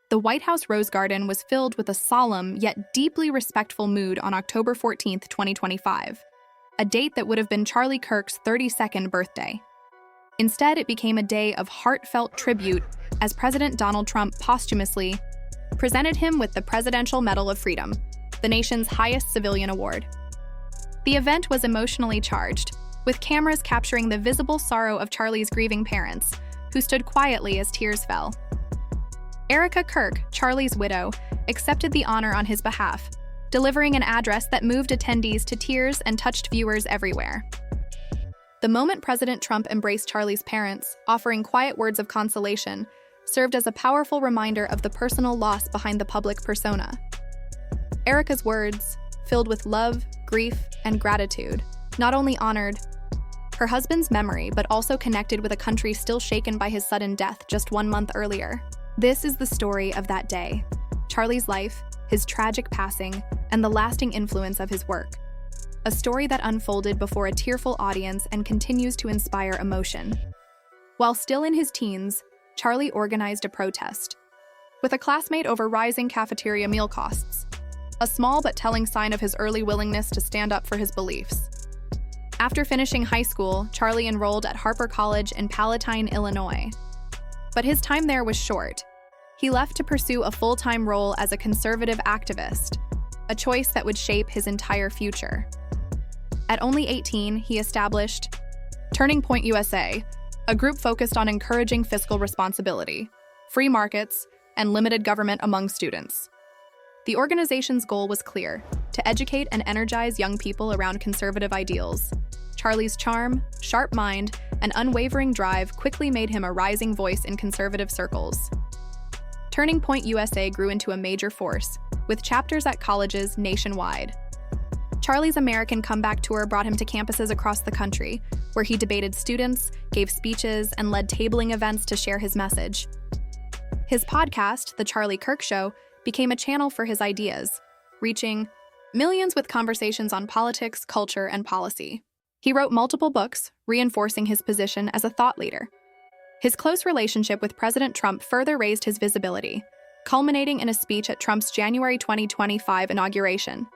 The White House Rose Garden was filled with a solemn yet deeply respectful mood on October 14, 2025, a date that would have been Charlie Kirk's 32nd birthday. Instead, it became a day of heartfelt tribute as President Donald Trump posthumously presented him with the Presidential Medal of Freedom, the nation's highest civilian award. The event was emotionally charged, with cameras capturing the visible sorrow of Charlie's grieving parents, who stood quietly as tears fell. Erica Kirk, Charlie's widow, accepted the honor on his behalf, delivering an address that moved attendees to tears and touched viewers everywhere. The moment President Trump embraced Charlie's parents, offering quiet words of consolation, served as a powerful reminder of the personal loss behind the public persona. Erica's words, filled with love, grief, and gratitude, not only honored her husband's memory, but also connected with a country still shaken by his sudden death just 1 month earlier. This is the story of that day: Charlie's life, his tragic passing, and the lasting influence of his work. A story that unfolded before a tearful audience and continues to inspire emotion. While still in his teens, Charlie organized a protest with a classmate over rising cafeteria meal costs, a small but telling sign of his early willingness to stand up for his beliefs. After finishing high school, Charlie enrolled at Harper College in Palatine, Illinois. But his time there was short. He left to pursue a full-time role as a conservative activist, a choice that would shape his entire future. At only 18, he established Turning Point USA, a group focused on encouraging fiscal responsibility, free markets, and limited government among students. The organization's goal was clear: to educate and energize young people around conservative ideals. Charlie's charm, sharp mind, and unwavering drive quickly made him a rising voice in conservative circles. Turning Point USA grew into a major force, with chapters at colleges nationwide. Charlie's American Comeback Tour brought him to campuses across the country, where he debated students, gave speeches, and led tabling events to share his message. His podcast, The Charlie Kirk Show, became a channel for his ideas, reaching millions with conversations on politics, culture, and policy. He wrote multiple books, reinforcing his position as a thought leader. His close relationship with President Trump further raised his visibility, culminating in a speech at Trump's January 2025 inauguration.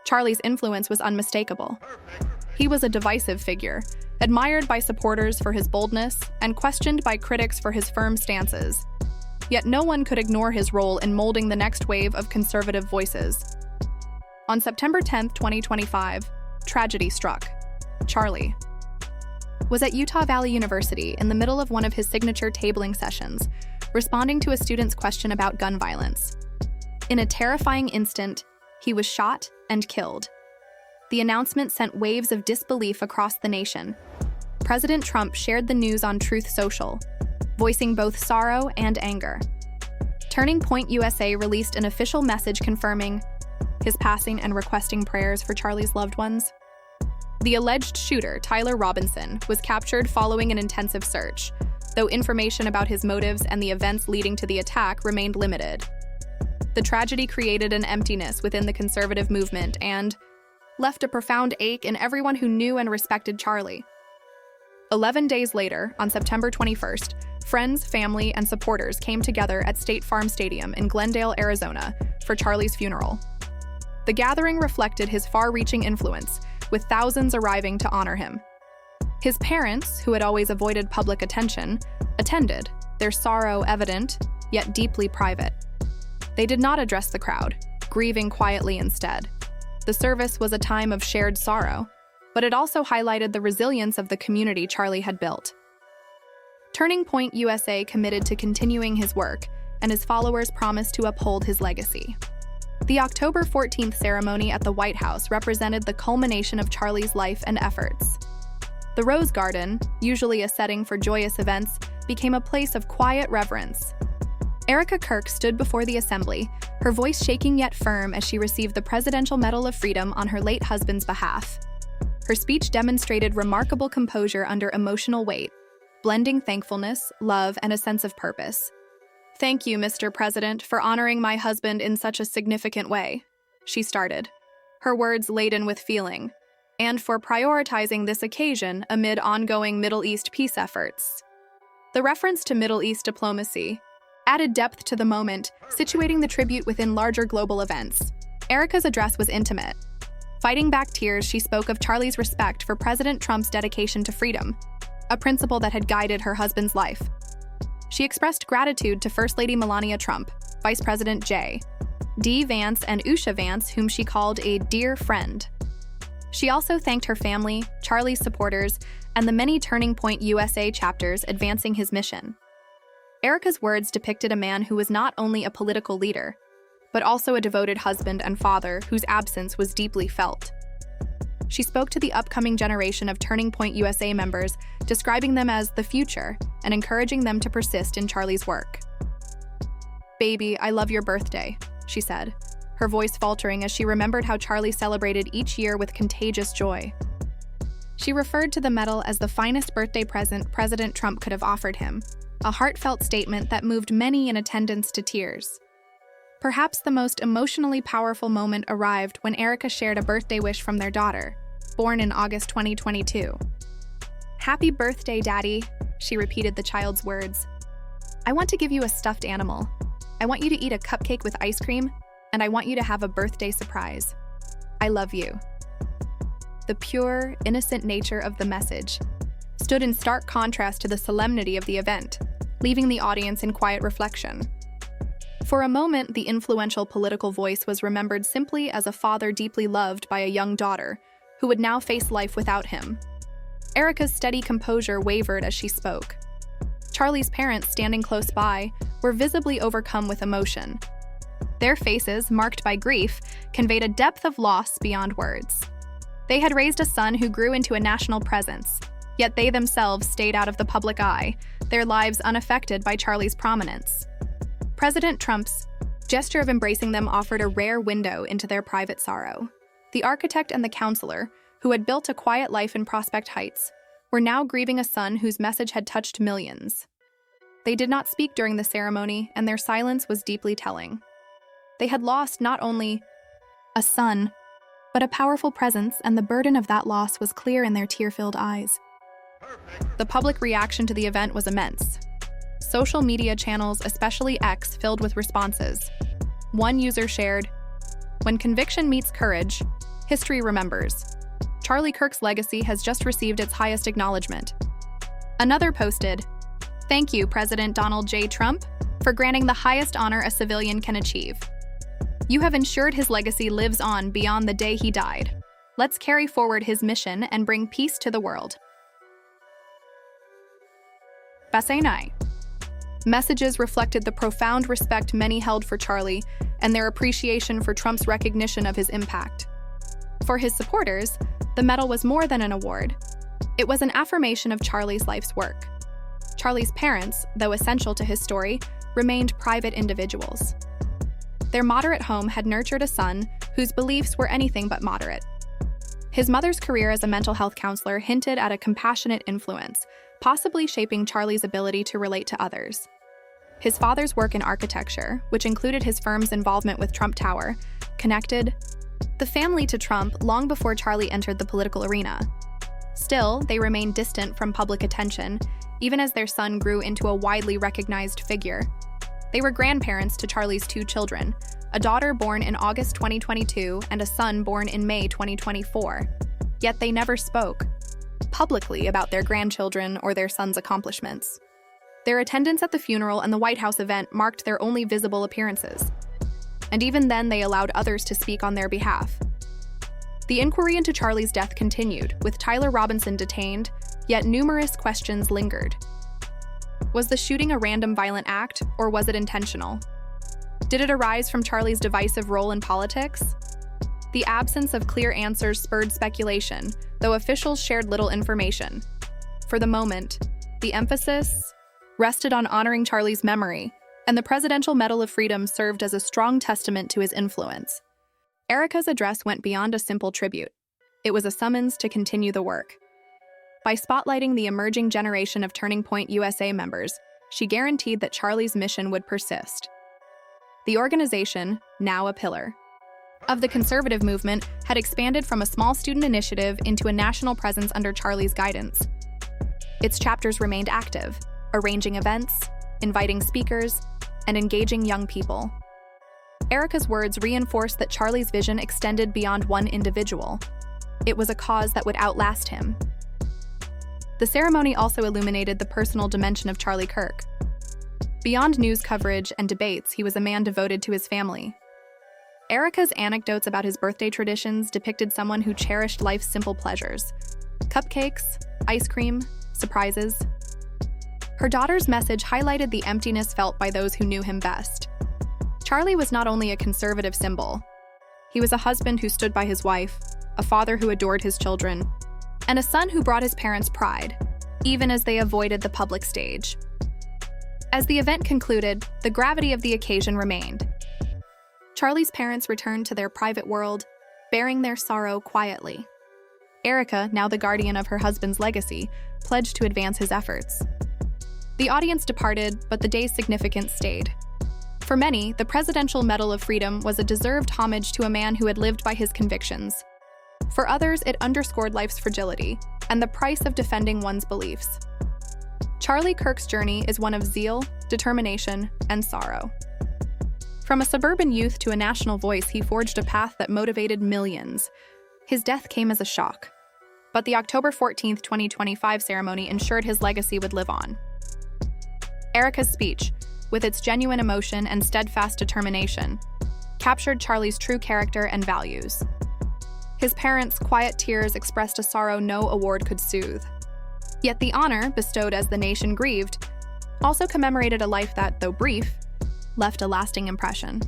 Charlie's influence was unmistakable. He was a divisive figure, admired by supporters for his boldness and questioned by critics for his firm stances. Yet no one could ignore his role in molding the next wave of conservative voices. On September 10, 2025, tragedy struck. Charlie was at Utah Valley University in the middle of one of his signature tabling sessions, responding to a student's question about gun violence. In a terrifying instant, he was shot and killed. The announcement sent waves of disbelief across the nation. President Trump shared the news on Truth Social, voicing both sorrow and anger. Turning Point USA released an official message confirming his passing and requesting prayers for Charlie's loved ones. The alleged shooter, Tyler Robinson, was captured following an intensive search, though information about his motives and the events leading to the attack remained limited. The tragedy created an emptiness within the conservative movement and left a profound ache in everyone who knew and respected Charlie. 11 days later, on September 21st, friends, family, and supporters came together at State Farm Stadium in Glendale, Arizona, for Charlie's funeral. The gathering reflected his far-reaching influence, with thousands arriving to honor him. His parents, who had always avoided public attention, attended, their sorrow evident, yet deeply private. They did not address the crowd, grieving quietly instead. The service was a time of shared sorrow, but it also highlighted the resilience of the community Charlie had built. Turning Point USA committed to continuing his work, and his followers promised to uphold his legacy. The October 14th ceremony at the White House represented the culmination of Charlie's life and efforts. The Rose Garden, usually a setting for joyous events, became a place of quiet reverence. Erica Kirk stood before the assembly, her voice shaking yet firm as she received the Presidential Medal of Freedom on her late husband's behalf. Her speech demonstrated remarkable composure under emotional weight, blending thankfulness, love, and a sense of purpose. "Thank you, Mr. President, for honoring my husband in such a significant way," she started, her words laden with feeling, "and for prioritizing this occasion amid ongoing Middle East peace efforts." The reference to Middle East diplomacy added depth to the moment, situating the tribute within larger global events. Erica's address was intimate. Fighting back tears, she spoke of Charlie's respect for President Trump's dedication to freedom, a principle that had guided her husband's life. She expressed gratitude to First Lady Melania Trump, Vice President J.D. Vance, and Usha Vance, whom she called a dear friend. She also thanked her family, Charlie's supporters, and the many Turning Point USA chapters advancing his mission. Erica's words depicted a man who was not only a political leader, but also a devoted husband and father whose absence was deeply felt. She spoke to the upcoming generation of Turning Point USA members, describing them as the future and encouraging them to persist in Charlie's work. "Baby, I love your birthday," she said, her voice faltering as she remembered how Charlie celebrated each year with contagious joy. She referred to the medal as the finest birthday present President Trump could have offered him, a heartfelt statement that moved many in attendance to tears. Perhaps the most emotionally powerful moment arrived when Erica shared a birthday wish from their daughter, born in August 2022. "Happy birthday, Daddy," she repeated the child's words. "I want to give you a stuffed animal. I want you to eat a cupcake with ice cream, and I want you to have a birthday surprise. I love you." The pure, innocent nature of the message stood in stark contrast to the solemnity of the event, leaving the audience in quiet reflection. For a moment, the influential political voice was remembered simply as a father deeply loved by a young daughter, who would now face life without him. Erica's steady composure wavered as she spoke. Charlie's parents, standing close by, were visibly overcome with emotion. Their faces, marked by grief, conveyed a depth of loss beyond words. They had raised a son who grew into a national presence, yet they themselves stayed out of the public eye, their lives unaffected by Charlie's prominence. President Trump's gesture of embracing them offered a rare window into their private sorrow. The architect and the counselor, who had built a quiet life in Prospect Heights, were now grieving a son whose message had touched millions. They did not speak during the ceremony, and their silence was deeply telling. They had lost not only a son, but a powerful presence, and the burden of that loss was clear in their tear-filled eyes. The public reaction to the event was immense. Social media channels, especially X, filled with responses. One user shared, "When conviction meets courage, history remembers. Charlie Kirk's legacy has just received its highest acknowledgement." Another posted, "Thank you, President Donald J. Trump, for granting the highest honor a civilian can achieve. You have ensured his legacy lives on beyond the day he died. Let's carry forward his mission and bring peace to the world." Assassination. Messages reflected the profound respect many held for Charlie and their appreciation for Trump's recognition of his impact. For his supporters, the medal was more than an award. It was an affirmation of Charlie's life's work. Charlie's parents, though essential to his story, remained private individuals. Their moderate home had nurtured a son whose beliefs were anything but moderate. His mother's career as a mental health counselor hinted at a compassionate influence, possibly shaping Charlie's ability to relate to others. His father's work in architecture, which included his firm's involvement with Trump Tower, connected the family to Trump long before Charlie entered the political arena. Still, they remained distant from public attention, even as their son grew into a widely recognized figure. They were grandparents to Charlie's two children, a daughter born in August 2022 and a son born in May 2024. Yet they never spoke publicly about their grandchildren or their son's accomplishments. Their attendance at the funeral and the White House event marked their only visible appearances. And even then, they allowed others to speak on their behalf. The inquiry into Charlie's death continued, with Tyler Robinson detained, yet numerous questions lingered. Was the shooting a random violent act, or was it intentional? Did it arise from Charlie's divisive role in politics? The absence of clear answers spurred speculation, though officials shared little information. For the moment, the emphasis rested on honoring Charlie's memory, and the Presidential Medal of Freedom served as a strong testament to his influence. Erica's address went beyond a simple tribute. It was a summons to continue the work. By spotlighting the emerging generation of Turning Point USA members, she guaranteed that Charlie's mission would persist. The organization, now a pillar of the conservative movement, had expanded from a small student initiative into a national presence under Charlie's guidance. Its chapters remained active, arranging events, inviting speakers, and engaging young people. Erica's words reinforced that Charlie's vision extended beyond one individual. It was a cause that would outlast him. The ceremony also illuminated the personal dimension of Charlie Kirk. Beyond news coverage and debates, he was a man devoted to his family. Erica's anecdotes about his birthday traditions depicted someone who cherished life's simple pleasures: cupcakes, ice cream, surprises. Her daughter's message highlighted the emptiness felt by those who knew him best. Charlie was not only a conservative symbol, he was a husband who stood by his wife, a father who adored his children, and a son who brought his parents pride, even as they avoided the public stage. As the event concluded, the gravity of the occasion remained. Charlie's parents returned to their private world, bearing their sorrow quietly. Erica, now the guardian of her husband's legacy, pledged to advance his efforts. The audience departed, but the day's significance stayed. For many, the Presidential Medal of Freedom was a deserved homage to a man who had lived by his convictions. For others, it underscored life's fragility and the price of defending one's beliefs. Charlie Kirk's journey is one of zeal, determination, and sorrow. From a suburban youth to a national voice, he forged a path that motivated millions. His death came as a shock, but the October 14, 2025 ceremony ensured his legacy would live on. Erica's speech, with its genuine emotion and steadfast determination, captured Charlie's true character and values. His parents' quiet tears expressed a sorrow no award could soothe. Yet the honor, bestowed as the nation grieved, also commemorated a life that, though brief, left a lasting impression.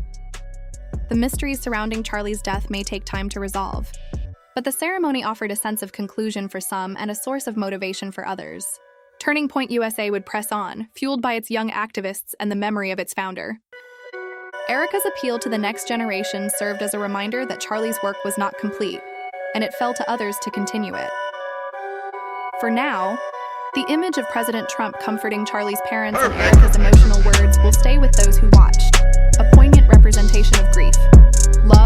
The mysteries surrounding Charlie's death may take time to resolve, but the ceremony offered a sense of conclusion for some and a source of motivation for others. Turning Point USA would press on, fueled by its young activists and the memory of its founder. Erica's appeal to the next generation served as a reminder that Charlie's work was not complete, and it fell to others to continue it. For now, the image of President Trump comforting Charlie's parents and Erica's emotional words will stay with those who watched, a poignant representation of grief, love,